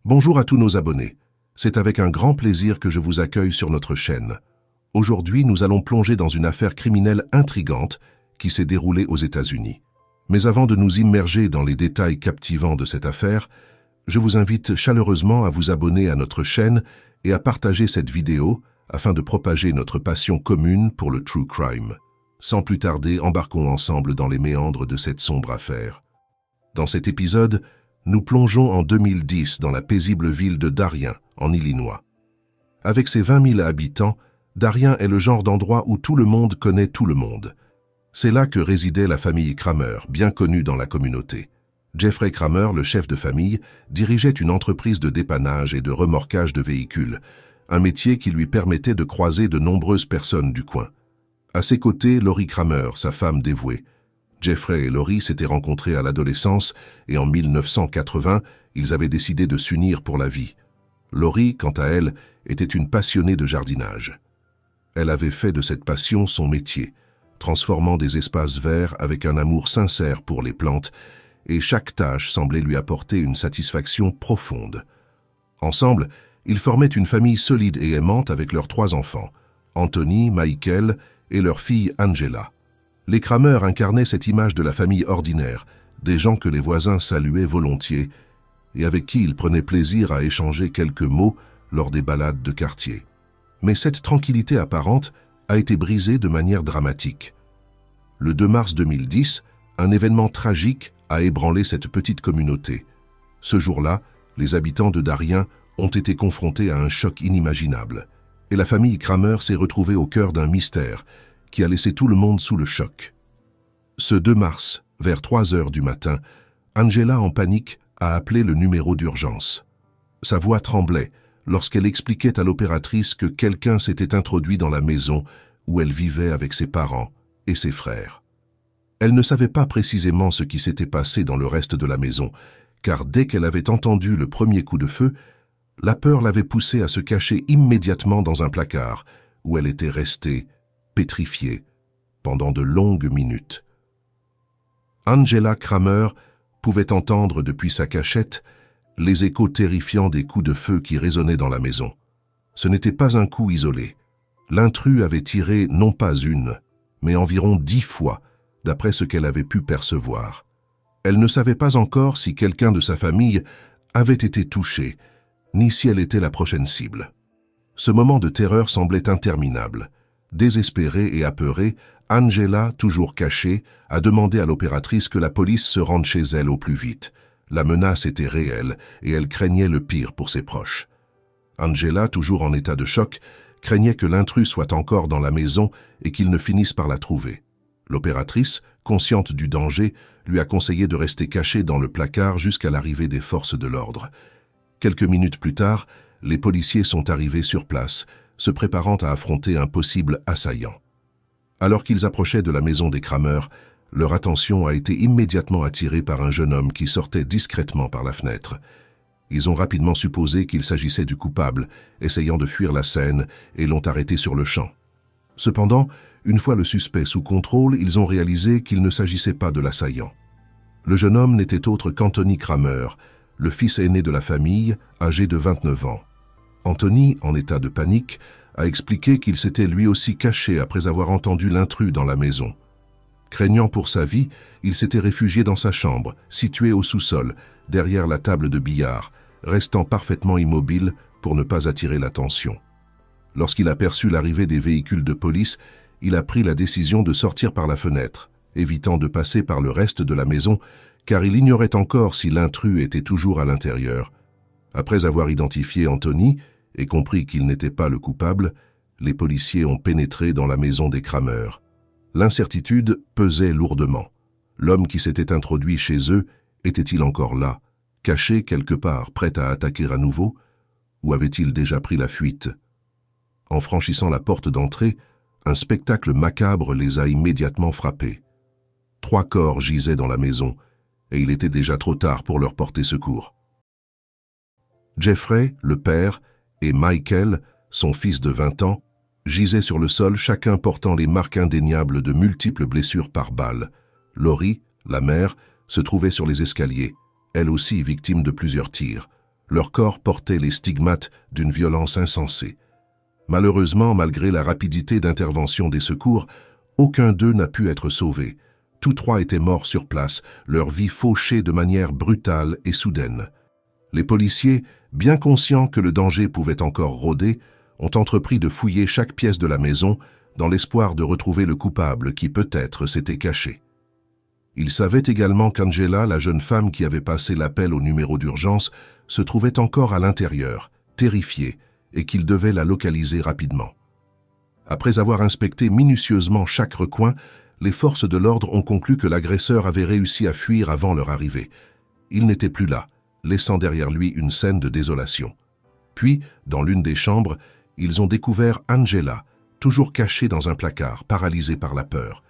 Bonjour à tous nos abonnés. C'est avec un grand plaisir que je vous accueille sur notre chaîne. Aujourd'hui, nous allons plonger dans une affaire criminelle intrigante qui s'est déroulée aux États-Unis. Mais avant de nous immerger dans les détails captivants de cette affaire, je vous invite chaleureusement à vous abonner à notre chaîne et à partager cette vidéo afin de propager notre passion commune pour le true crime. Sans plus tarder, embarquons ensemble dans les méandres de cette sombre affaire. Dans cet épisode, nous plongeons en 2010 dans la paisible ville de Darien, en Illinois. Avec ses 20 000 habitants, Darien est le genre d'endroit où tout le monde connaît tout le monde. C'est là que résidait la famille Kramer, bien connue dans la communauté. Jeffrey Kramer, le chef de famille, dirigeait une entreprise de dépannage et de remorquage de véhicules, un métier qui lui permettait de croiser de nombreuses personnes du coin. À ses côtés, Lori Kramer, sa femme dévouée. Jeffrey et Lori s'étaient rencontrés à l'adolescence et en 1980, ils avaient décidé de s'unir pour la vie. Lori, quant à elle, était une passionnée de jardinage. Elle avait fait de cette passion son métier, transformant des espaces verts avec un amour sincère pour les plantes, et chaque tâche semblait lui apporter une satisfaction profonde. Ensemble, ils formaient une famille solide et aimante avec leurs 3 enfants, Anthony, Michael et leur fille Angela. Les Kramer incarnaient cette image de la famille ordinaire, des gens que les voisins saluaient volontiers et avec qui ils prenaient plaisir à échanger quelques mots lors des balades de quartier. Mais cette tranquillité apparente a été brisée de manière dramatique. Le 2 mars 2010, un événement tragique a ébranlé cette petite communauté. Ce jour-là, les habitants de Darien ont été confrontés à un choc inimaginable, et la famille Kramer s'est retrouvée au cœur d'un mystère qui a laissé tout le monde sous le choc. Ce 2 mars, vers 3 heures du matin, Angela, en panique, a appelé le numéro d'urgence. Sa voix tremblait lorsqu'elle expliquait à l'opératrice que quelqu'un s'était introduit dans la maison où elle vivait avec ses parents et ses frères. Elle ne savait pas précisément ce qui s'était passé dans le reste de la maison, car dès qu'elle avait entendu le premier coup de feu, la peur l'avait poussée à se cacher immédiatement dans un placard, où elle était restée pétrifiée pendant de longues minutes. Angela Kramer pouvait entendre depuis sa cachette les échos terrifiants des coups de feu qui résonnaient dans la maison. Ce n'était pas un coup isolé. L'intrus avait tiré non pas une, mais environ 10 fois, d'après ce qu'elle avait pu percevoir. Elle ne savait pas encore si quelqu'un de sa famille avait été touché, ni si elle était la prochaine cible. Ce moment de terreur semblait interminable. Désespérée et apeurée, Angela, toujours cachée, a demandé à l'opératrice que la police se rende chez elle au plus vite. La menace était réelle et elle craignait le pire pour ses proches. Angela, toujours en état de choc, craignait que l'intrus soit encore dans la maison et qu'il ne finisse par la trouver. L'opératrice, consciente du danger, lui a conseillé de rester cachée dans le placard jusqu'à l'arrivée des forces de l'ordre. Quelques minutes plus tard, les policiers sont arrivés sur place, se préparant à affronter un possible assaillant. Alors qu'ils approchaient de la maison des Kramer, leur attention a été immédiatement attirée par un jeune homme qui sortait discrètement par la fenêtre. Ils ont rapidement supposé qu'il s'agissait du coupable, essayant de fuir la scène, et l'ont arrêté sur le champ. Cependant, une fois le suspect sous contrôle, ils ont réalisé qu'il ne s'agissait pas de l'assaillant. Le jeune homme n'était autre qu'Anthony Kramer, le fils aîné de la famille, âgé de 29 ans. Anthony, en état de panique, a expliqué qu'il s'était lui aussi caché après avoir entendu l'intrus dans la maison. Craignant pour sa vie, il s'était réfugié dans sa chambre, située au sous-sol, derrière la table de billard, restant parfaitement immobile pour ne pas attirer l'attention. Lorsqu'il a perçu l'arrivée des véhicules de police, il a pris la décision de sortir par la fenêtre, évitant de passer par le reste de la maison, car il ignorait encore si l'intrus était toujours à l'intérieur. Après avoir identifié Anthony et compris qu'il n'était pas le coupable, les policiers ont pénétré dans la maison des Kramer. L'incertitude pesait lourdement. L'homme qui s'était introduit chez eux était-il encore là, caché quelque part, prêt à attaquer à nouveau, ou avait-il déjà pris la fuite? En franchissant la porte d'entrée, un spectacle macabre les a immédiatement frappés. 3 corps gisaient dans la maison, et il était déjà trop tard pour leur porter secours. Jeffrey, le père, et Michael, son fils de 20 ans, gisaient sur le sol, chacun portant les marques indéniables de multiples blessures par balles. Lori, la mère, se trouvait sur les escaliers, elle aussi victime de plusieurs tirs. Leur corps portait les stigmates d'une violence insensée. Malheureusement, malgré la rapidité d'intervention des secours, aucun d'eux n'a pu être sauvé. Tous trois étaient morts sur place, leur vie fauchée de manière brutale et soudaine. Les policiers, bien conscients que le danger pouvait encore rôder, ont entrepris de fouiller chaque pièce de la maison dans l'espoir de retrouver le coupable qui peut-être s'était caché. Ils savaient également qu'Angela, la jeune femme qui avait passé l'appel au numéro d'urgence, se trouvait encore à l'intérieur, terrifiée, et qu'ils devaient la localiser rapidement. Après avoir inspecté minutieusement chaque recoin, les forces de l'ordre ont conclu que l'agresseur avait réussi à fuir avant leur arrivée. Il n'était plus là, laissant derrière lui une scène de désolation. Puis, dans l'une des chambres, ils ont découvert Angela, toujours cachée dans un placard, paralysée par la peur.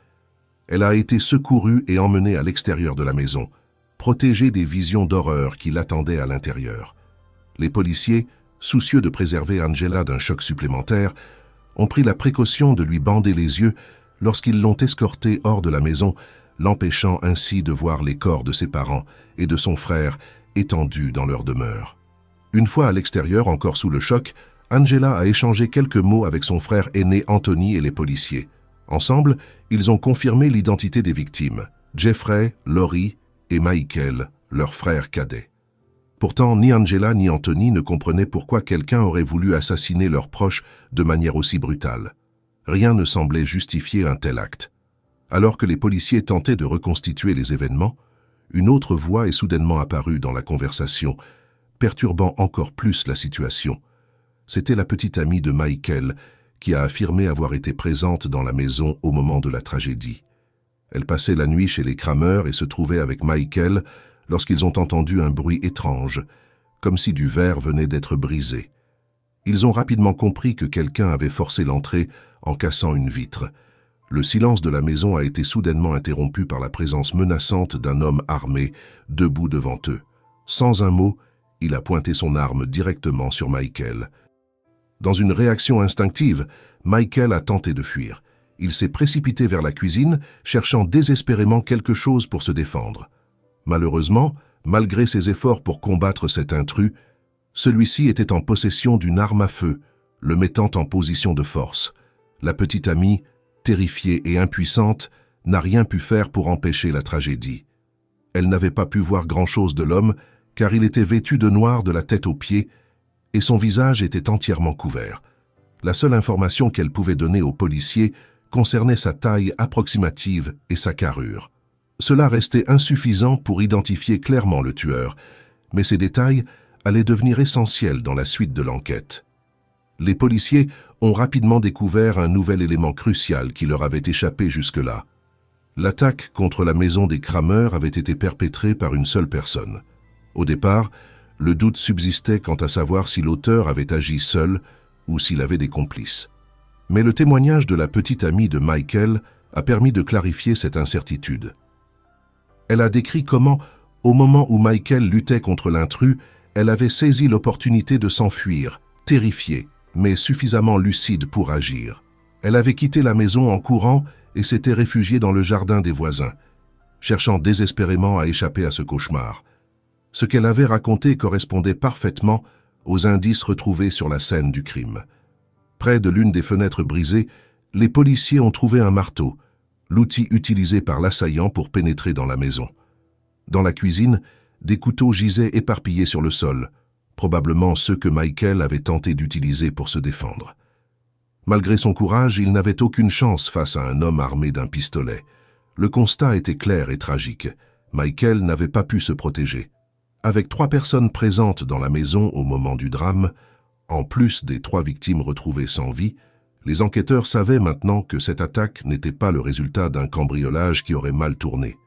Elle a été secourue et emmenée à l'extérieur de la maison, protégée des visions d'horreur qui l'attendaient à l'intérieur. Les policiers, soucieux de préserver Angela d'un choc supplémentaire, ont pris la précaution de lui bander les yeux lorsqu'ils l'ont escortée hors de la maison, l'empêchant ainsi de voir les corps de ses parents et de son frère étendus dans leur demeure. Une fois à l'extérieur, encore sous le choc, Angela a échangé quelques mots avec son frère aîné Anthony et les policiers. Ensemble, ils ont confirmé l'identité des victimes, Jeffrey, Laurie et Michael, leur frère cadet. Pourtant, ni Angela ni Anthony ne comprenaient pourquoi quelqu'un aurait voulu assassiner leurs proches de manière aussi brutale. Rien ne semblait justifier un tel acte. Alors que les policiers tentaient de reconstituer les événements, une autre voix est soudainement apparue dans la conversation, perturbant encore plus la situation. C'était la petite amie de Michael, qui a affirmé avoir été présente dans la maison au moment de la tragédie. Elle passait la nuit chez les Kramer et se trouvait avec Michael lorsqu'ils ont entendu un bruit étrange, comme si du verre venait d'être brisé. Ils ont rapidement compris que quelqu'un avait forcé l'entrée en cassant une vitre. Le silence de la maison a été soudainement interrompu par la présence menaçante d'un homme armé, debout devant eux. Sans un mot, il a pointé son arme directement sur Michael. Dans une réaction instinctive, Michael a tenté de fuir. Il s'est précipité vers la cuisine, cherchant désespérément quelque chose pour se défendre. Malheureusement, malgré ses efforts pour combattre cet intrus, celui-ci était en possession d'une arme à feu, le mettant en position de force. La petite amie, terrifiée et impuissante, n'a rien pu faire pour empêcher la tragédie. Elle n'avait pas pu voir grand-chose de l'homme, car il était vêtu de noir de la tête aux pieds, et son visage était entièrement couvert. La seule information qu'elle pouvait donner aux policiers concernait sa taille approximative et sa carrure. Cela restait insuffisant pour identifier clairement le tueur, mais ces détails allaient devenir essentiels dans la suite de l'enquête. Les policiers ont rapidement découvert un nouvel élément crucial qui leur avait échappé jusque-là. L'attaque contre la maison des Kramer avait été perpétrée par une seule personne. Au départ, le doute subsistait quant à savoir si l'auteur avait agi seul ou s'il avait des complices. Mais le témoignage de la petite amie de Michael a permis de clarifier cette incertitude. Elle a décrit comment, au moment où Michael luttait contre l'intrus, elle avait saisi l'opportunité de s'enfuir, terrifiée, mais suffisamment lucide pour agir. Elle avait quitté la maison en courant et s'était réfugiée dans le jardin des voisins, cherchant désespérément à échapper à ce cauchemar. Ce qu'elle avait raconté correspondait parfaitement aux indices retrouvés sur la scène du crime. Près de l'une des fenêtres brisées, les policiers ont trouvé un marteau, l'outil utilisé par l'assaillant pour pénétrer dans la maison. Dans la cuisine, des couteaux gisaient éparpillés sur le sol, probablement ceux que Michael avait tenté d'utiliser pour se défendre. Malgré son courage, il n'avait aucune chance face à un homme armé d'un pistolet. Le constat était clair et tragique. Michael n'avait pas pu se protéger. Avec 3 personnes présentes dans la maison au moment du drame, en plus des 3 victimes retrouvées sans vie, les enquêteurs savaient maintenant que cette attaque n'était pas le résultat d'un cambriolage qui aurait mal tourné.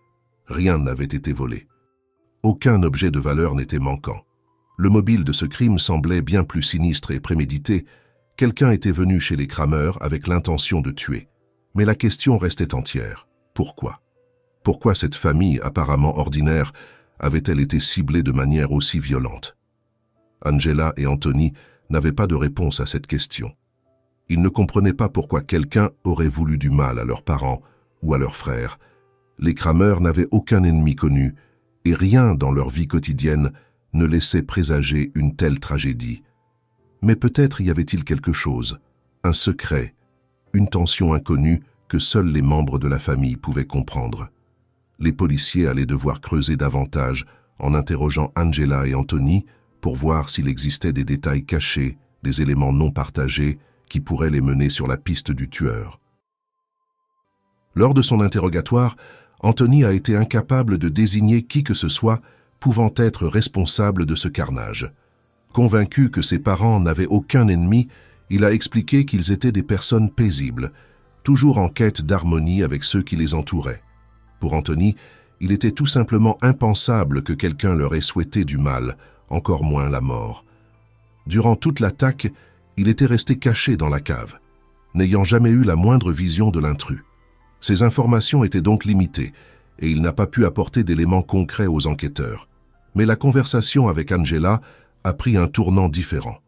Rien n'avait été volé. Aucun objet de valeur n'était manquant. Le mobile de ce crime semblait bien plus sinistre et prémédité. Quelqu'un était venu chez les Kramer avec l'intention de tuer. Mais la question restait entière. Pourquoi? Pourquoi cette famille apparemment ordinaire avait-elle été ciblée de manière aussi violente? Angela et Anthony n'avaient pas de réponse à cette question. Ils ne comprenaient pas pourquoi quelqu'un aurait voulu du mal à leurs parents ou à leurs frères. Les Kramer n'avaient aucun ennemi connu, et rien dans leur vie quotidienne ne laissait présager une telle tragédie. Mais peut-être y avait-il quelque chose, un secret, une tension inconnue que seuls les membres de la famille pouvaient comprendre. Les policiers allaient devoir creuser davantage en interrogeant Angela et Anthony pour voir s'il existait des détails cachés, des éléments non partagés qui pourraient les mener sur la piste du tueur. Lors de son interrogatoire, Anthony a été incapable de désigner qui que ce soit pouvant être responsable de ce carnage. Convaincu que ses parents n'avaient aucun ennemi, il a expliqué qu'ils étaient des personnes paisibles, toujours en quête d'harmonie avec ceux qui les entouraient. Pour Anthony, il était tout simplement impensable que quelqu'un leur ait souhaité du mal, encore moins la mort. Durant toute l'attaque, il était resté caché dans la cave, n'ayant jamais eu la moindre vision de l'intrus. Ses informations étaient donc limitées, et il n'a pas pu apporter d'éléments concrets aux enquêteurs. Mais la conversation avec Angela a pris un tournant différent.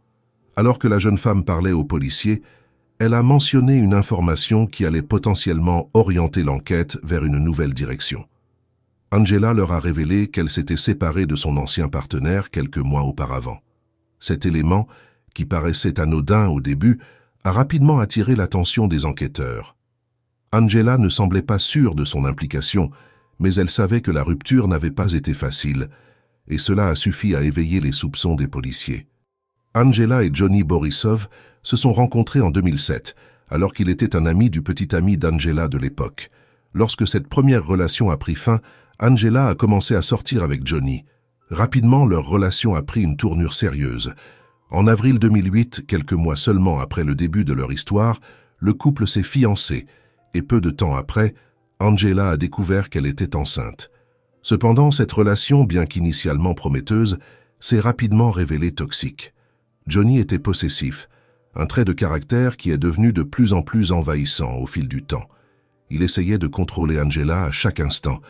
Alors que la jeune femme parlait aux policiers, elle a mentionné une information qui allait potentiellement orienter l'enquête vers une nouvelle direction. Angela leur a révélé qu'elle s'était séparée de son ancien partenaire quelques mois auparavant. Cet élément, qui paraissait anodin au début, a rapidement attiré l'attention des enquêteurs. Angela ne semblait pas sûre de son implication, mais elle savait que la rupture n'avait pas été facile, et cela a suffi à éveiller les soupçons des policiers. Angela et Johnny Borisov se sont rencontrés en 2007, alors qu'il était un ami du petit ami d'Angela de l'époque. Lorsque cette première relation a pris fin, Angela a commencé à sortir avec Johnny. Rapidement, leur relation a pris une tournure sérieuse. En avril 2008, quelques mois seulement après le début de leur histoire, le couple s'est fiancé, et peu de temps après, Angela a découvert qu'elle était enceinte. Cependant, cette relation, bien qu'initialement prometteuse, s'est rapidement révélée toxique. Johnny était possessif, un trait de caractère qui est devenu de plus en plus envahissant au fil du temps. Il essayait de contrôler Angela à chaque instant,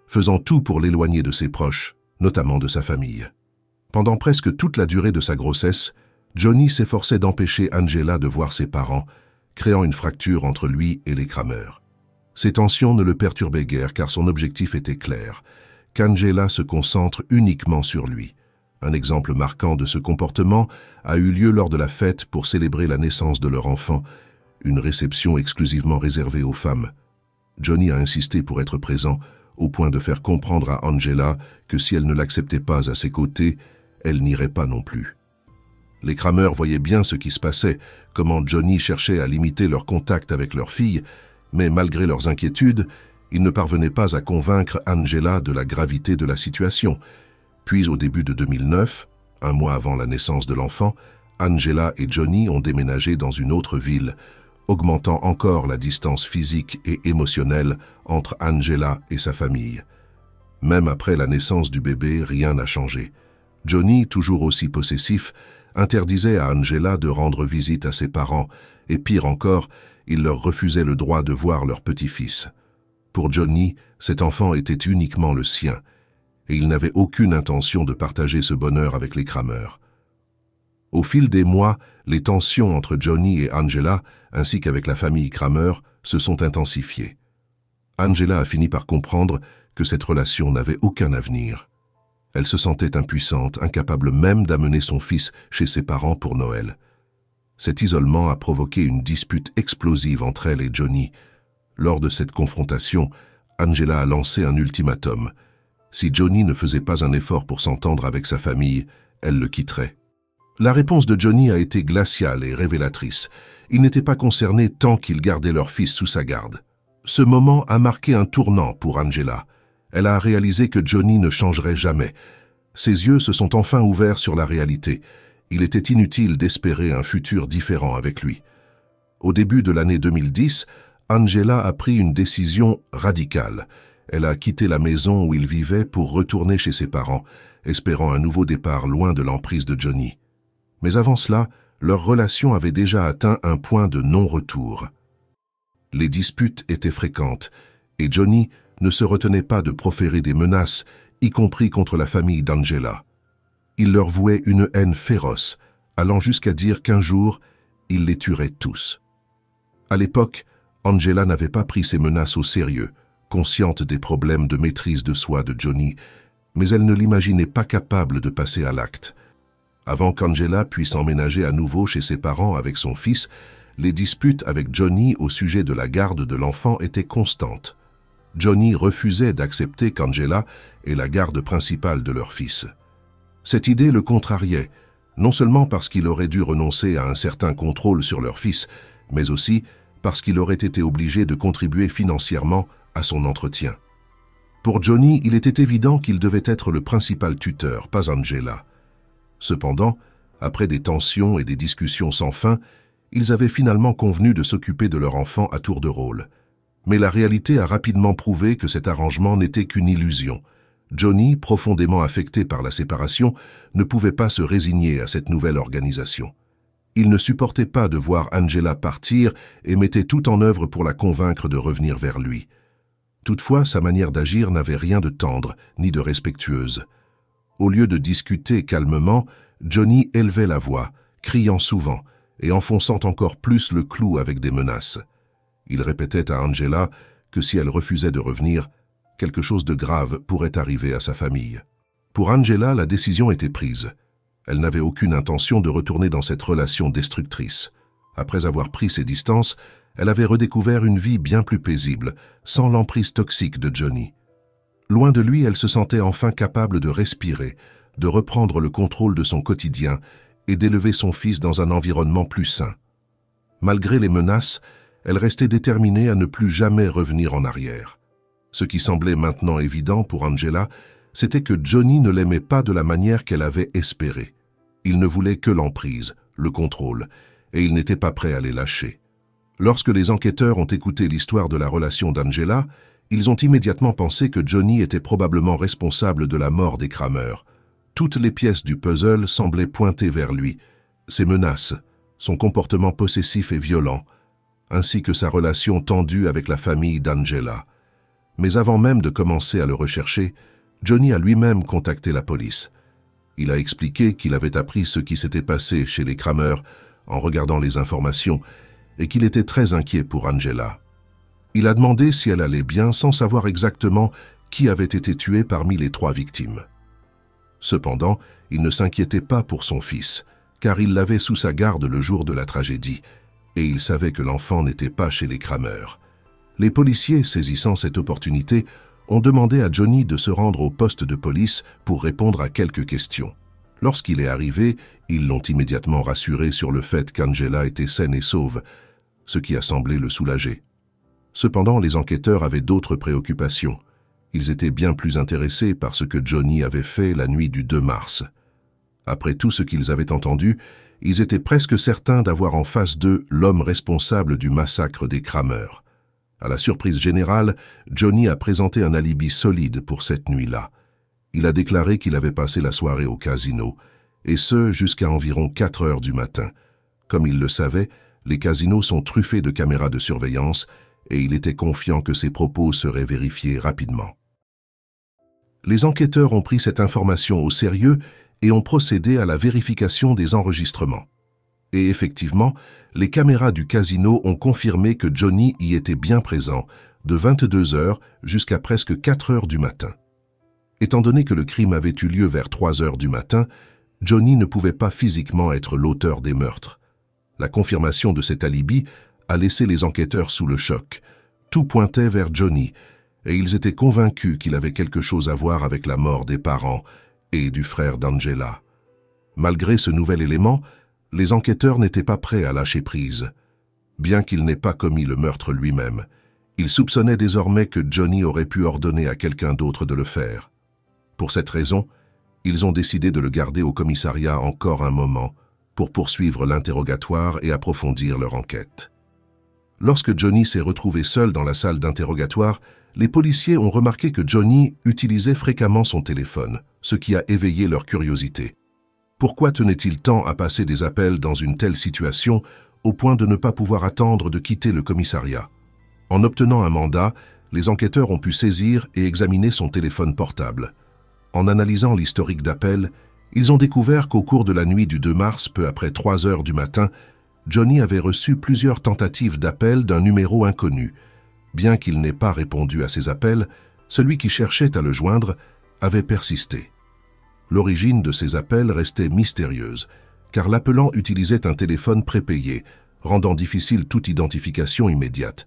faisant tout pour l'éloigner de ses proches, notamment de sa famille. Pendant presque toute la durée de sa grossesse, Johnny s'efforçait d'empêcher Angela de voir ses parents, créant une fracture entre lui et les Kramer. Ces tensions ne le perturbaient guère car son objectif était clair, qu'Angela se concentre uniquement sur lui. Un exemple marquant de ce comportement a eu lieu lors de la fête pour célébrer la naissance de leur enfant, une réception exclusivement réservée aux femmes. Johnny a insisté pour être présent, au point de faire comprendre à Angela que si elle ne l'acceptait pas à ses côtés, elle n'irait pas non plus. Les Kramer voyaient bien ce qui se passait, comment Johnny cherchait à limiter leur contact avec leur fille, mais malgré leurs inquiétudes, ils ne parvenaient pas à convaincre Angela de la gravité de la situation. Puis au début de 2009, un mois avant la naissance de l'enfant, Angela et Johnny ont déménagé dans une autre ville, augmentant encore la distance physique et émotionnelle entre Angela et sa famille. Même après la naissance du bébé, rien n'a changé. Johnny, toujours aussi possessif, interdisait à Angela de rendre visite à ses parents, et pire encore, il leur refusait le droit de voir leur petit-fils. Pour Johnny, cet enfant était uniquement le sien, et il n'avait aucune intention de partager ce bonheur avec les Kramer. Au fil des mois, les tensions entre Johnny et Angela, ainsi qu'avec la famille Kramer, se sont intensifiées. Angela a fini par comprendre que cette relation n'avait aucun avenir. Elle se sentait impuissante, incapable même d'amener son fils chez ses parents pour Noël. Cet isolement a provoqué une dispute explosive entre elle et Johnny. Lors de cette confrontation, Angela a lancé un ultimatum. Si Johnny ne faisait pas un effort pour s'entendre avec sa famille, elle le quitterait. La réponse de Johnny a été glaciale et révélatrice. Il n'était pas concerné tant qu'il gardait leur fils sous sa garde. Ce moment a marqué un tournant pour Angela. Elle a réalisé que Johnny ne changerait jamais. Ses yeux se sont enfin ouverts sur la réalité. Il était inutile d'espérer un futur différent avec lui. Au début de l'année 2010, Angela a pris une décision radicale. Elle a quitté la maison où il vivait pour retourner chez ses parents, espérant un nouveau départ loin de l'emprise de Johnny. Mais avant cela, leur relation avait déjà atteint un point de non-retour. Les disputes étaient fréquentes, et Johnny ne se retenait pas de proférer des menaces, y compris contre la famille d'Angela. Il leur vouait une haine féroce, allant jusqu'à dire qu'un jour, il les tuerait tous. À l'époque, Angela n'avait pas pris ces menaces au sérieux, consciente des problèmes de maîtrise de soi de Johnny, Mais elle ne l'imaginait pas capable de passer à l'acte. Avant qu'Angela puisse emménager à nouveau chez ses parents avec son fils, les disputes avec Johnny au sujet de la garde de l'enfant étaient constantes. Johnny refusait d'accepter qu'Angela ait la garde principale de leur fils. Cette idée le contrariait, non seulement parce qu'il aurait dû renoncer à un certain contrôle sur leur fils, mais aussi parce qu'il aurait été obligé de contribuer financièrement à son entretien. Pour Johnny, il était évident qu'il devait être le principal tuteur, pas Angela. Cependant, après des tensions et des discussions sans fin, ils avaient finalement convenu de s'occuper de leur enfant à tour de rôle. Mais la réalité a rapidement prouvé que cet arrangement n'était qu'une illusion. Johnny, profondément affecté par la séparation, ne pouvait pas se résigner à cette nouvelle organisation. Il ne supportait pas de voir Angela partir et mettait tout en œuvre pour la convaincre de revenir vers lui. Toutefois, sa manière d'agir n'avait rien de tendre ni de respectueuse. Au lieu de discuter calmement, Johnny élevait la voix, criant souvent et enfonçant encore plus le clou avec des menaces. Il répétait à Angela que si elle refusait de revenir, quelque chose de grave pourrait arriver à sa famille. Pour Angela, la décision était prise. Elle n'avait aucune intention de retourner dans cette relation destructrice. Après avoir pris ses distances, elle avait redécouvert une vie bien plus paisible, sans l'emprise toxique de Johnny. Loin de lui, elle se sentait enfin capable de respirer, de reprendre le contrôle de son quotidien et d'élever son fils dans un environnement plus sain. Malgré les menaces, elle restait déterminée à ne plus jamais revenir en arrière. Ce qui semblait maintenant évident pour Angela, c'était que Johnny ne l'aimait pas de la manière qu'elle avait espéré. Il ne voulait que l'emprise, le contrôle, et il n'était pas prêt à les lâcher. Lorsque les enquêteurs ont écouté l'histoire de la relation d'Angela, ils ont immédiatement pensé que Johnny était probablement responsable de la mort des Kramer. Toutes les pièces du puzzle semblaient pointer vers lui. Ses menaces, son comportement possessif et violent, ainsi que sa relation tendue avec la famille d'Angela. Mais avant même de commencer à le rechercher, Johnny a lui-même contacté la police. Il a expliqué qu'il avait appris ce qui s'était passé chez les Kramer en regardant les informations et qu'il était très inquiet pour Angela. Il a demandé si elle allait bien sans savoir exactement qui avait été tué parmi les 3 victimes. Cependant, il ne s'inquiétait pas pour son fils, car il l'avait sous sa garde le jour de la tragédie, et il savait que l'enfant n'était pas chez les Kramer. Les policiers, saisissant cette opportunité, ont demandé à Johnny de se rendre au poste de police pour répondre à quelques questions. Lorsqu'il est arrivé, ils l'ont immédiatement rassuré sur le fait qu'Angela était saine et sauve, ce qui a semblé le soulager. Cependant, les enquêteurs avaient d'autres préoccupations. Ils étaient bien plus intéressés par ce que Johnny avait fait la nuit du 2 mars. Après tout ce qu'ils avaient entendu, ils étaient presque certains d'avoir en face d'eux l'homme responsable du massacre des Kramer. À la surprise générale, Johnny a présenté un alibi solide pour cette nuit-là. Il a déclaré qu'il avait passé la soirée au casino, et ce jusqu'à environ 4 heures du matin. Comme il le savait, les casinos sont truffés de caméras de surveillance, et il était confiant que ses propos seraient vérifiés rapidement. Les enquêteurs ont pris cette information au sérieux et ont procédé à la vérification des enregistrements. Et effectivement, les caméras du casino ont confirmé que Johnny y était bien présent, de 22 heures jusqu'à presque 4 heures du matin. Étant donné que le crime avait eu lieu vers 3 heures du matin, Johnny ne pouvait pas physiquement être l'auteur des meurtres. La confirmation de cet alibi a laissé les enquêteurs sous le choc. Tout pointait vers Johnny, et ils étaient convaincus qu'il avait quelque chose à voir avec la mort des parents et du frère d'Angela. Malgré ce nouvel élément, les enquêteurs n'étaient pas prêts à lâcher prise. Bien qu'il n'ait pas commis le meurtre lui-même, ils soupçonnaient désormais que Johnny aurait pu ordonner à quelqu'un d'autre de le faire. Pour cette raison, ils ont décidé de le garder au commissariat encore un moment pour poursuivre l'interrogatoire et approfondir leur enquête. Lorsque Johnny s'est retrouvé seul dans la salle d'interrogatoire, les policiers ont remarqué que Johnny utilisait fréquemment son téléphone, ce qui a éveillé leur curiosité. Pourquoi tenait-il tant à passer des appels dans une telle situation au point de ne pas pouvoir attendre de quitter le commissariat? En obtenant un mandat, les enquêteurs ont pu saisir et examiner son téléphone portable. En analysant l'historique d'appels, ils ont découvert qu'au cours de la nuit du 2 mars, peu après 3 heures du matin, Johnny avait reçu plusieurs tentatives d'appel d'un numéro inconnu. Bien qu'il n'ait pas répondu à ces appels, celui qui cherchait à le joindre avait persisté. L'origine de ces appels restait mystérieuse, car l'appelant utilisait un téléphone prépayé, rendant difficile toute identification immédiate.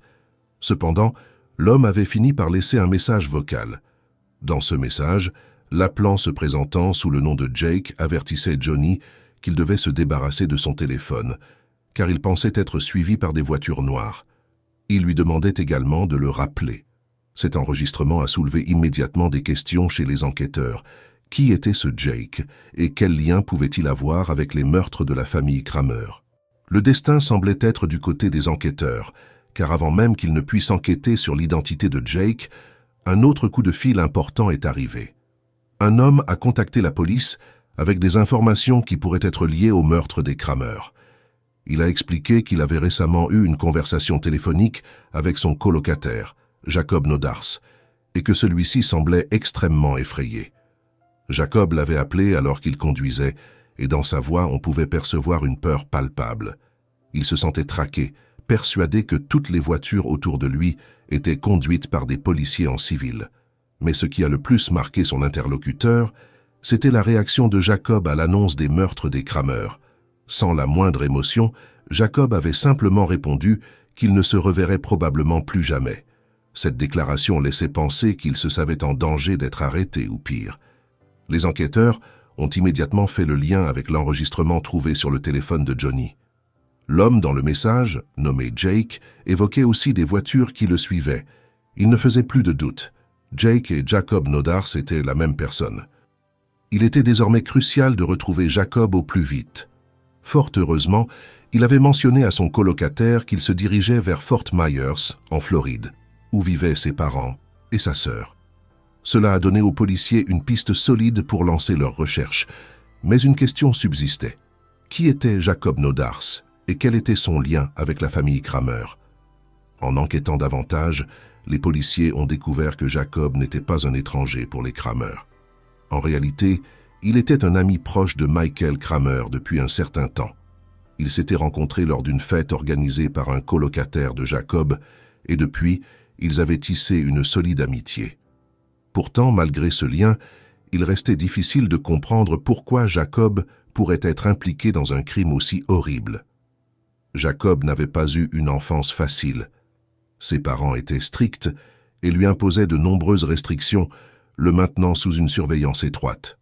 Cependant, l'homme avait fini par laisser un message vocal. Dans ce message, l'appelant se présentant sous le nom de Jake avertissait Johnny qu'il devait se débarrasser de son téléphone, car il pensait être suivi par des voitures noires. Il lui demandait également de le rappeler. Cet enregistrement a soulevé immédiatement des questions chez les enquêteurs. Qui était ce Jake et quel lien pouvait-il avoir avec les meurtres de la famille Kramer? Le destin semblait être du côté des enquêteurs, car avant même qu'ils ne puissent enquêter sur l'identité de Jake, un autre coup de fil important est arrivé. Un homme a contacté la police avec des informations qui pourraient être liées au meurtre des Kramer. Il a expliqué qu'il avait récemment eu une conversation téléphonique avec son colocataire, Jacob Nodars, et que celui-ci semblait extrêmement effrayé. Jacob l'avait appelé alors qu'il conduisait, et dans sa voix on pouvait percevoir une peur palpable. Il se sentait traqué, persuadé que toutes les voitures autour de lui étaient conduites par des policiers en civil. Mais ce qui a le plus marqué son interlocuteur, c'était la réaction de Jacob à l'annonce des meurtres des Kramer. Sans la moindre émotion, Jacob avait simplement répondu qu'il ne se reverrait probablement plus jamais. Cette déclaration laissait penser qu'il se savait en danger d'être arrêté ou pire. Les enquêteurs ont immédiatement fait le lien avec l'enregistrement trouvé sur le téléphone de Johnny. L'homme dans le message, nommé Jake, évoquait aussi des voitures qui le suivaient. Il ne faisait plus de doute. Jake et Jacob Nodars étaient la même personne. Il était désormais crucial de retrouver Jacob au plus vite. Fort heureusement, il avait mentionné à son colocataire qu'il se dirigeait vers Fort Myers, en Floride, où vivaient ses parents et sa sœur. Cela a donné aux policiers une piste solide pour lancer leurs recherches, mais une question subsistait. Qui était Jacob Nodars et quel était son lien avec la famille Kramer? En enquêtant davantage, les policiers ont découvert que Jacob n'était pas un étranger pour les Kramer. En réalité, il était un ami proche de Michael Kramer depuis un certain temps. Ils s'étaient rencontrés lors d'une fête organisée par un colocataire de Jacob, et depuis, ils avaient tissé une solide amitié. Pourtant, malgré ce lien, il restait difficile de comprendre pourquoi Jacob pourrait être impliqué dans un crime aussi horrible. Jacob n'avait pas eu une enfance facile. Ses parents étaient stricts et lui imposaient de nombreuses restrictions, le maintenant sous une surveillance étroite.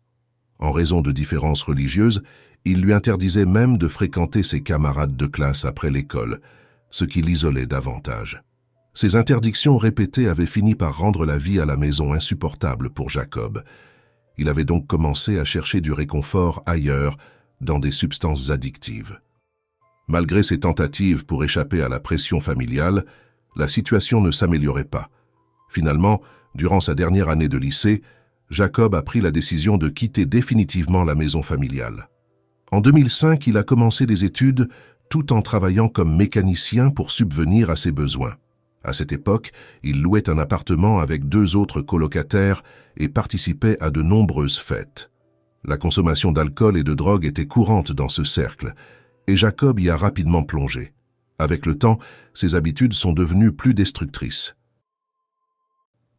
En raison de différences religieuses, il lui interdisait même de fréquenter ses camarades de classe après l'école, ce qui l'isolait davantage. Ces interdictions répétées avaient fini par rendre la vie à la maison insupportable pour Jacob. Il avait donc commencé à chercher du réconfort ailleurs, dans des substances addictives. Malgré ses tentatives pour échapper à la pression familiale, la situation ne s'améliorait pas. Finalement, durant sa dernière année de lycée, Jacob a pris la décision de quitter définitivement la maison familiale. En 2005, il a commencé des études tout en travaillant comme mécanicien pour subvenir à ses besoins. À cette époque, il louait un appartement avec 2 autres colocataires et participait à de nombreuses fêtes. La consommation d'alcool et de drogue était courante dans ce cercle, et Jacob y a rapidement plongé. Avec le temps, ses habitudes sont devenues plus destructrices.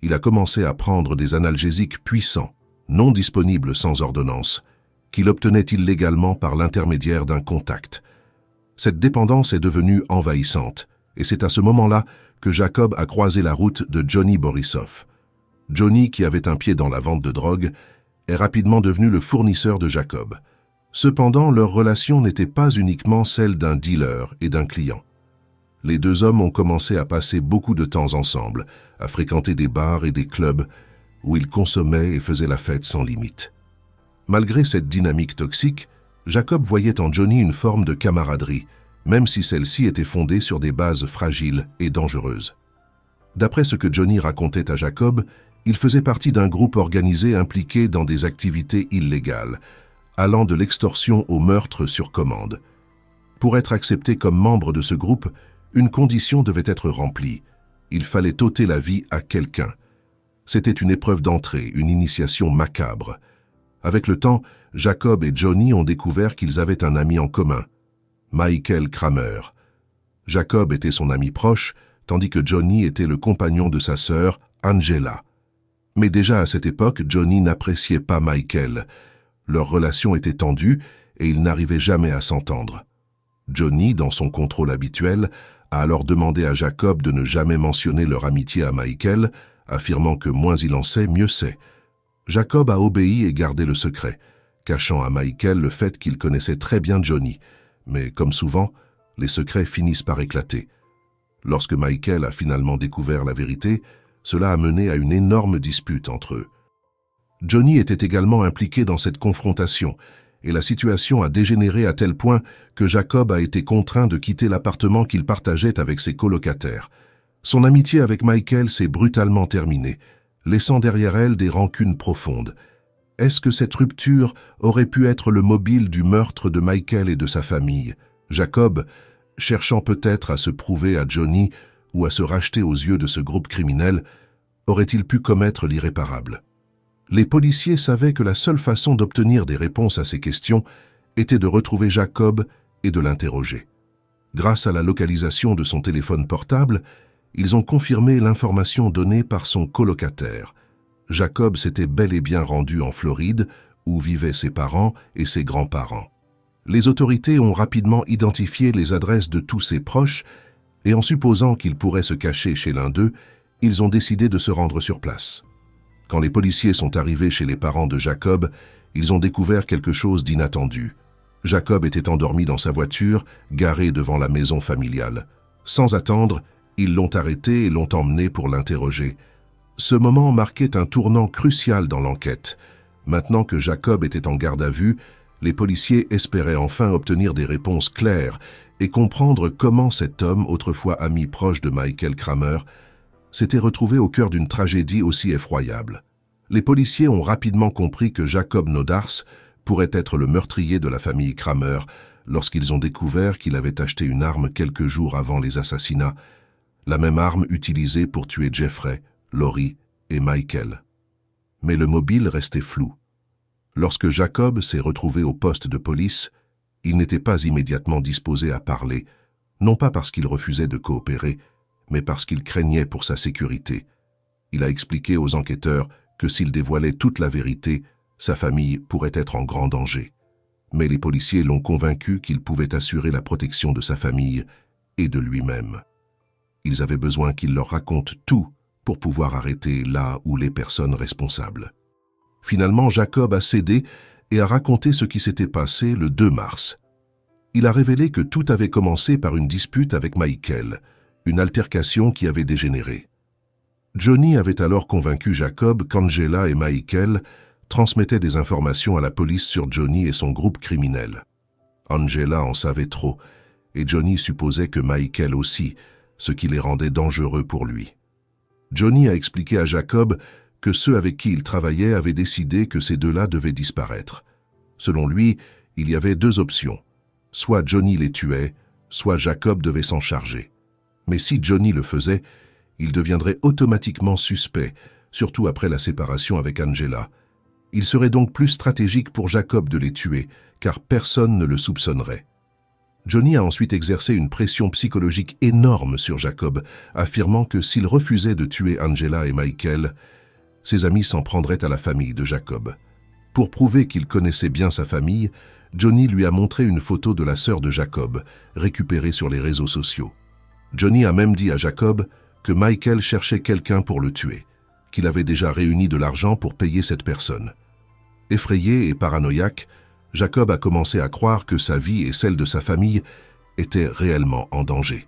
Il a commencé à prendre des analgésiques puissants, non disponibles sans ordonnance, qu'il obtenait illégalement par l'intermédiaire d'un contact. Cette dépendance est devenue envahissante, et c'est à ce moment-là que Jacob a croisé la route de Johnny Borisov. Johnny, qui avait un pied dans la vente de drogue, est rapidement devenu le fournisseur de Jacob. Cependant, leur relation n'était pas uniquement celle d'un dealer et d'un client. Les 2 hommes ont commencé à passer beaucoup de temps ensemble, à fréquenter des bars et des clubs où ils consommaient et faisaient la fête sans limite. Malgré cette dynamique toxique, Jacob voyait en Johnny une forme de camaraderie, même si celle-ci était fondée sur des bases fragiles et dangereuses. D'après ce que Johnny racontait à Jacob, il faisait partie d'un groupe organisé impliqué dans des activités illégales, allant de l'extorsion au meurtre sur commande. Pour être accepté comme membre de ce groupe, une condition devait être remplie. Il fallait ôter la vie à quelqu'un. C'était une épreuve d'entrée, une initiation macabre. Avec le temps, Jacob et Johnny ont découvert qu'ils avaient un ami en commun, Michael Kramer. Jacob était son ami proche, tandis que Johnny était le compagnon de sa sœur, Angela. Mais déjà à cette époque, Johnny n'appréciait pas Michael. Leur relation était tendue et ils n'arrivaient jamais à s'entendre. Johnny, dans son contrôle habituel, a alors demandé à Jacob de ne jamais mentionner leur amitié à Michael, affirmant que moins il en sait, mieux c'est. Jacob a obéi et gardé le secret, cachant à Michael le fait qu'il connaissait très bien Johnny. Mais comme souvent, les secrets finissent par éclater. Lorsque Michael a finalement découvert la vérité, cela a mené à une énorme dispute entre eux. Johnny était également impliqué dans cette confrontation, et la situation a dégénéré à tel point que Jacob a été contraint de quitter l'appartement qu'il partageait avec ses colocataires. Son amitié avec Michael s'est brutalement terminée, laissant derrière elle des rancunes profondes. Est-ce que cette rupture aurait pu être le mobile du meurtre de Michael et de sa famille? Jacob, cherchant peut-être à se prouver à Johnny ou à se racheter aux yeux de ce groupe criminel, aurait-il pu commettre l'irréparable? Les policiers savaient que la seule façon d'obtenir des réponses à ces questions était de retrouver Jacob et de l'interroger. Grâce à la localisation de son téléphone portable, ils ont confirmé l'information donnée par son colocataire. Jacob s'était bel et bien rendu en Floride, où vivaient ses parents et ses grands-parents. Les autorités ont rapidement identifié les adresses de tous ses proches et en supposant qu'il pourrait se cacher chez l'un d'eux, ils ont décidé de se rendre sur place. Quand les policiers sont arrivés chez les parents de Jacob, ils ont découvert quelque chose d'inattendu. Jacob était endormi dans sa voiture, garée devant la maison familiale. Sans attendre, ils l'ont arrêté et l'ont emmené pour l'interroger. Ce moment marquait un tournant crucial dans l'enquête. Maintenant que Jacob était en garde à vue, les policiers espéraient enfin obtenir des réponses claires et comprendre comment cet homme, autrefois ami proche de Michael Kramer, s'était retrouvé au cœur d'une tragédie aussi effroyable. Les policiers ont rapidement compris que Jacob Nodars pourrait être le meurtrier de la famille Kramer lorsqu'ils ont découvert qu'il avait acheté une arme quelques jours avant les assassinats, la même arme utilisée pour tuer Jeffrey, Laurie et Michael. Mais le mobile restait flou. Lorsque Jacob s'est retrouvé au poste de police, il n'était pas immédiatement disposé à parler, non pas parce qu'il refusait de coopérer, mais parce qu'il craignait pour sa sécurité. Il a expliqué aux enquêteurs que s'il dévoilait toute la vérité, sa famille pourrait être en grand danger. Mais les policiers l'ont convaincu qu'il pouvait assurer la protection de sa famille et de lui-même. Ils avaient besoin qu'il leur raconte tout pour pouvoir arrêter là où les personnes responsables. Finalement, Jacob a cédé et a raconté ce qui s'était passé le 2 mars. Il a révélé que tout avait commencé par une dispute avec Michael, une altercation qui avait dégénéré. Johnny avait alors convaincu Jacob qu'Angela et Michael transmettaient des informations à la police sur Johnny et son groupe criminel. Angela en savait trop, et Johnny supposait que Michael aussi, ce qui les rendait dangereux pour lui. Johnny a expliqué à Jacob que ceux avec qui il travaillait avaient décidé que ces deux-là devaient disparaître. Selon lui, il y avait deux options. Soit Johnny les tuait, soit Jacob devait s'en charger. Mais si Johnny le faisait, il deviendrait automatiquement suspect, surtout après la séparation avec Angela. Il serait donc plus stratégique pour Jacob de les tuer, car personne ne le soupçonnerait. Johnny a ensuite exercé une pression psychologique énorme sur Jacob, affirmant que s'il refusait de tuer Angela et Michael, ses amis s'en prendraient à la famille de Jacob. Pour prouver qu'il connaissait bien sa famille, Johnny lui a montré une photo de la sœur de Jacob, récupérée sur les réseaux sociaux. Johnny a même dit à Jacob que Michael cherchait quelqu'un pour le tuer, qu'il avait déjà réuni de l'argent pour payer cette personne. Effrayé et paranoïaque, Jacob a commencé à croire que sa vie et celle de sa famille étaient réellement en danger.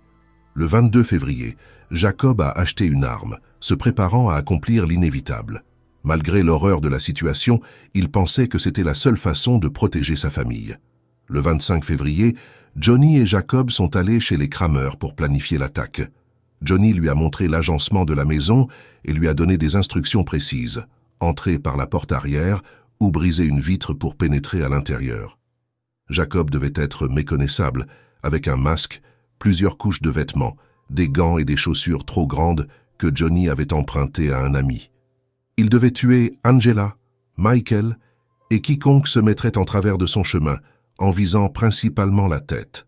Le 22 février, Jacob a acheté une arme, se préparant à accomplir l'inévitable. Malgré l'horreur de la situation, il pensait que c'était la seule façon de protéger sa famille. Le 25 février, Johnny et Jacob sont allés chez les Kramer pour planifier l'attaque. Johnny lui a montré l'agencement de la maison et lui a donné des instructions précises. Entrer par la porte arrière ou briser une vitre pour pénétrer à l'intérieur. Jacob devait être méconnaissable, avec un masque, plusieurs couches de vêtements, des gants et des chaussures trop grandes que Johnny avait empruntées à un ami. Il devait tuer Angela, Michael et quiconque se mettrait en travers de son chemin, en visant principalement la tête.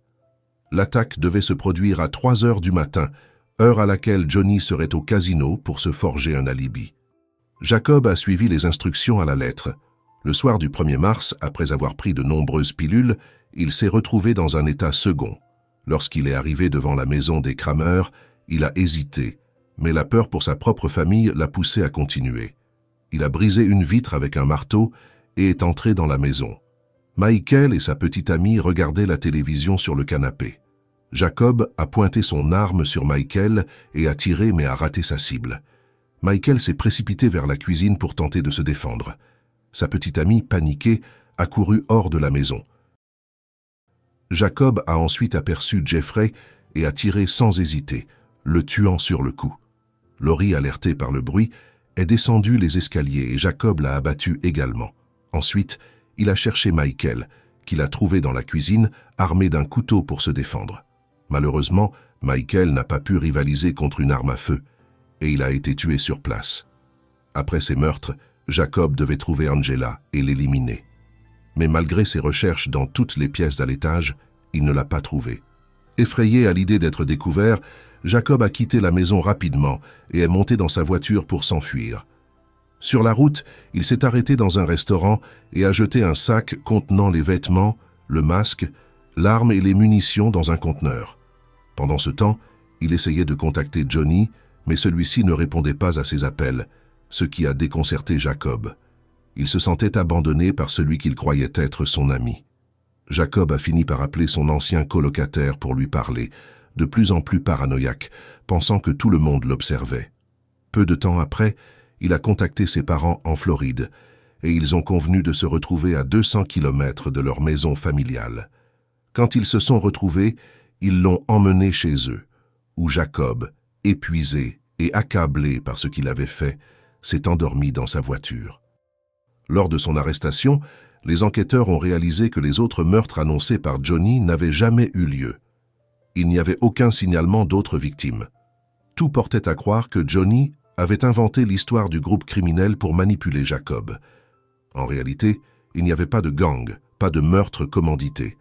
L'attaque devait se produire à 3 heures du matin, heure à laquelle Johnny serait au casino pour se forger un alibi. Jacob a suivi les instructions à la lettre. Le soir du 1er mars, après avoir pris de nombreuses pilules, il s'est retrouvé dans un état second. Lorsqu'il est arrivé devant la maison des Kramer, il a hésité, mais la peur pour sa propre famille l'a poussé à continuer. Il a brisé une vitre avec un marteau et est entré dans la maison. Michael et sa petite amie regardaient la télévision sur le canapé. Jacob a pointé son arme sur Michael et a tiré mais a raté sa cible. Michael s'est précipité vers la cuisine pour tenter de se défendre. Sa petite amie, paniquée, a couru hors de la maison. Jacob a ensuite aperçu Jeffrey et a tiré sans hésiter, le tuant sur le coup. Laurie, alertée par le bruit, est descendue les escaliers et Jacob l'a abattu également. Ensuite, il a cherché Michael, qu'il a trouvé dans la cuisine, armé d'un couteau pour se défendre. Malheureusement, Michael n'a pas pu rivaliser contre une arme à feu, et il a été tué sur place. Après ces meurtres, Jacob devait trouver Angela et l'éliminer. Mais malgré ses recherches dans toutes les pièces à l'étage, il ne l'a pas trouvée. Effrayé à l'idée d'être découvert, Jacob a quitté la maison rapidement et est monté dans sa voiture pour s'enfuir. Sur la route, il s'est arrêté dans un restaurant et a jeté un sac contenant les vêtements, le masque, l'arme et les munitions dans un conteneur. Pendant ce temps, il essayait de contacter Johnny, mais celui-ci ne répondait pas à ses appels, ce qui a déconcerté Jacob. Il se sentait abandonné par celui qu'il croyait être son ami. Jacob a fini par appeler son ancien colocataire pour lui parler, de plus en plus paranoïaque, pensant que tout le monde l'observait. Peu de temps après, il a contacté ses parents en Floride, et ils ont convenu de se retrouver à 200 km de leur maison familiale. Quand ils se sont retrouvés, ils l'ont emmené chez eux, où Jacob, épuisé et accablé par ce qu'il avait fait, s'est endormi dans sa voiture. Lors de son arrestation, les enquêteurs ont réalisé que les autres meurtres annoncés par Johnny n'avaient jamais eu lieu. Il n'y avait aucun signalement d'autres victimes. Tout portait à croire que Johnny avait inventé l'histoire du groupe criminel pour manipuler Jacob. En réalité, il n'y avait pas de gang, pas de meurtre commandité.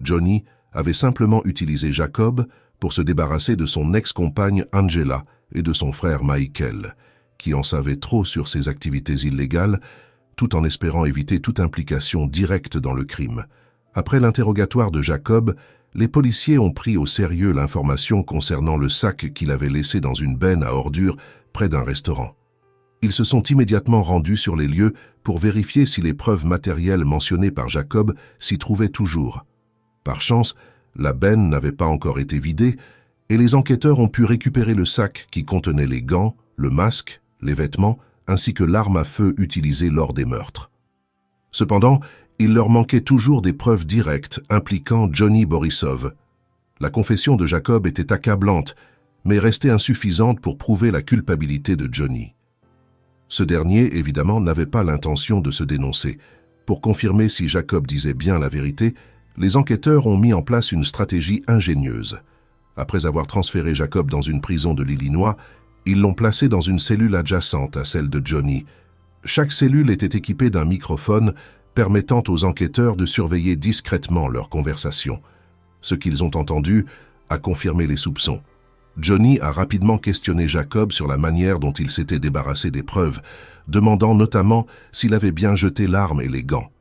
Johnny avait simplement utilisé Jacob pour se débarrasser de son ex-compagne Angela et de son frère Michael, qui en savait trop sur ses activités illégales, tout en espérant éviter toute implication directe dans le crime. Après l'interrogatoire de Jacob, les policiers ont pris au sérieux l'information concernant le sac qu'il avait laissé dans une benne à ordures près d'un restaurant. Ils se sont immédiatement rendus sur les lieux pour vérifier si les preuves matérielles mentionnées par Jacob s'y trouvaient toujours. Par chance, la benne n'avait pas encore été vidée et les enquêteurs ont pu récupérer le sac qui contenait les gants, le masque, les vêtements, ainsi que l'arme à feu utilisée lors des meurtres. Cependant, il leur manquait toujours des preuves directes impliquant Johnny Borisov. La confession de Jacob était accablante, mais restait insuffisante pour prouver la culpabilité de Johnny. Ce dernier, évidemment, n'avait pas l'intention de se dénoncer. Pour confirmer si Jacob disait bien la vérité, les enquêteurs ont mis en place une stratégie ingénieuse. Après avoir transféré Jacob dans une prison de l'Illinois, ils l'ont placé dans une cellule adjacente à celle de Johnny. Chaque cellule était équipée d'un microphone permettant aux enquêteurs de surveiller discrètement leurs conversations. Ce qu'ils ont entendu a confirmé les soupçons. Johnny a rapidement questionné Jacob sur la manière dont il s'était débarrassé des preuves, demandant notamment s'il avait bien jeté l'arme et les gants.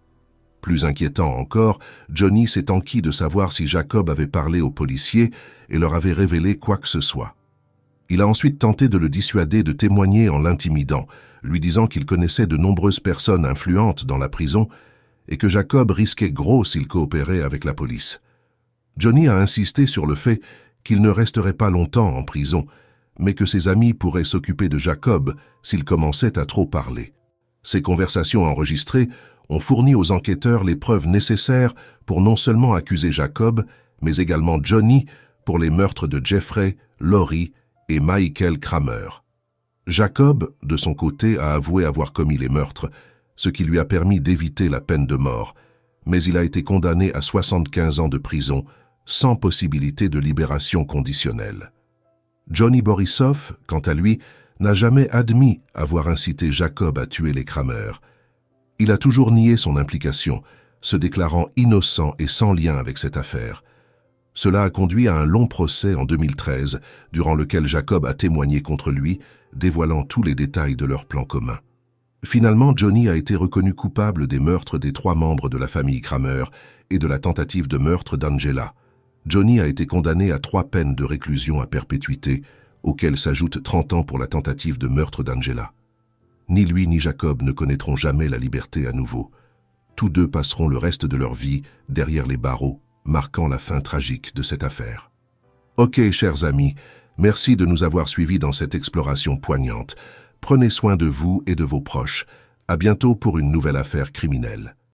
Plus inquiétant encore, Johnny s'est enquis de savoir si Jacob avait parlé aux policiers et leur avait révélé quoi que ce soit. Il a ensuite tenté de le dissuader de témoigner en l'intimidant, lui disant qu'il connaissait de nombreuses personnes influentes dans la prison et que Jacob risquait gros s'il coopérait avec la police. Johnny a insisté sur le fait qu'il ne resterait pas longtemps en prison, mais que ses amis pourraient s'occuper de Jacob s'il commençait à trop parler. Ces conversations enregistrées ont fourni aux enquêteurs les preuves nécessaires pour non seulement accuser Jacob, mais également Johnny pour les meurtres de Jeffrey, Laurie et Michael Kramer. Jacob, de son côté, a avoué avoir commis les meurtres, ce qui lui a permis d'éviter la peine de mort, mais il a été condamné à 75 ans de prison, sans possibilité de libération conditionnelle. Johnny Borisov, quant à lui, n'a jamais admis avoir incité Jacob à tuer les Kramer. Il a toujours nié son implication, se déclarant innocent et sans lien avec cette affaire. Cela a conduit à un long procès en 2013, durant lequel Jacob a témoigné contre lui, dévoilant tous les détails de leur plan commun. Finalement, Johnny a été reconnu coupable des meurtres des 3 membres de la famille Kramer et de la tentative de meurtre d'Angela. Johnny a été condamné à 3 peines de réclusion à perpétuité, auxquelles s'ajoutent 30 ans pour la tentative de meurtre d'Angela. Ni lui ni Jacob ne connaîtront jamais la liberté à nouveau. Tous deux passeront le reste de leur vie derrière les barreaux, marquant la fin tragique de cette affaire. Ok, chers amis, merci de nous avoir suivis dans cette exploration poignante. Prenez soin de vous et de vos proches. À bientôt pour une nouvelle affaire criminelle.